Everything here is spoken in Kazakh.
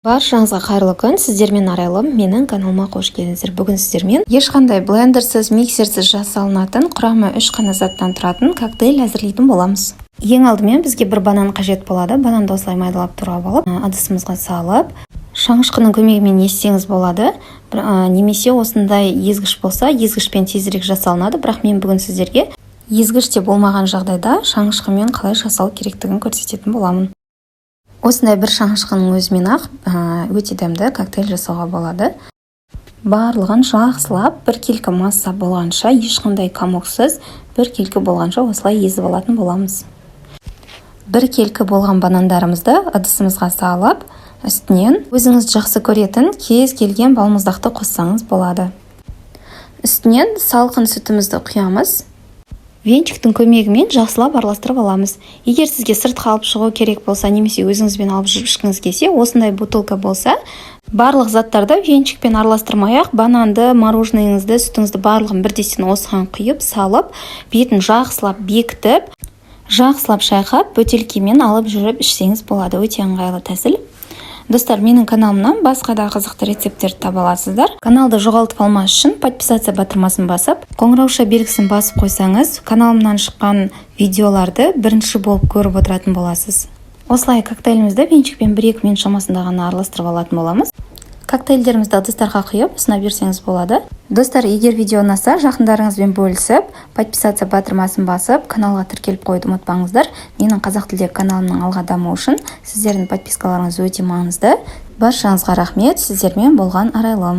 Баршаңызға қайырлы күн, сіздермен Арайлым, менің каналыма қош келдіңіздер. Бүгін сіздермен ешқандай блендерсіз, миксерсіз жасалынатын, құрамы 3 қана заттан тұратын коктейль әзірлейтін боламыз. Ең алдымен бізге бір банан қажет болады. Бананды осылай майдалап турап алып, ыдысымызға салып, шаңышқының көмегімен езсеңіз болады. Немесе осындай езгіш болса, езгішпен тезірек жасалынады, бірақ мен бүгін сіздерге езгіште болмаған жағдайда шаңышқымен қалай жасалу керектігін көрсететін боламын. Осындай бір шаңышқының өзімен ақ өте дәмді коктейль жасауға болады. Барлығын жақсылап біркелкі масса болғанша, ешқандай комоксыз біркелкі болғанша осылай езіп алатын боламыз. Біркелкі болған банандарымызды ыдысымызға салып, үстінен өзіңіз жақсы көретін кез келген балмұздақты қоссаңыз болады. Үстінен салқын сүтімізді құямыз. Венчиктің көмегімен жақсылап араластырып аламыз. Егер сізге сыртқа алып шығу керек болса, немесе өзіңізбен алып жүріп ішкіңіз келсе, осындай бутылка болса, барлық заттарды венчикпен араластырмай-ақ, бананды, мороженыйыңызды, сүтіңізді барлығын бірден осыған құйып, салып, бетін жақсылап бекітіп, жақсылап шайқап, бөтелкемен алып жүріп ішсеңіз болады. Өте ыңғайлы тәсіл. Достар, менің каналымнан басқа да қызықты рецепттерді таба аласыздар. Каналды жоғалтып алмас үшін подписация батырмасын басып, қоңырауша белгісін басып қойсаңыз, каналымнан шыққан видеоларды бірінші болып көріп отыратын боласыз. Осылай коктейлімізді венчикпен 1-2 минут шамасында ғана араластырып алатын боламыз. Коктейльдерімізді ыдыстарға құйып, ұсына берсеңіз болады. Достар, егер видео ұнаса, жақындарыңызбен бөлісіп, подписация батырмасын басып, каналға тіркеліп қойды ұмытпаңыздар. Менің қазақ тілдегі каналымның алға дамуы үшін сіздердің подпискаларыңыз өте маңызды. Баршаңызға рахмет, сіздермен болған Арайлым.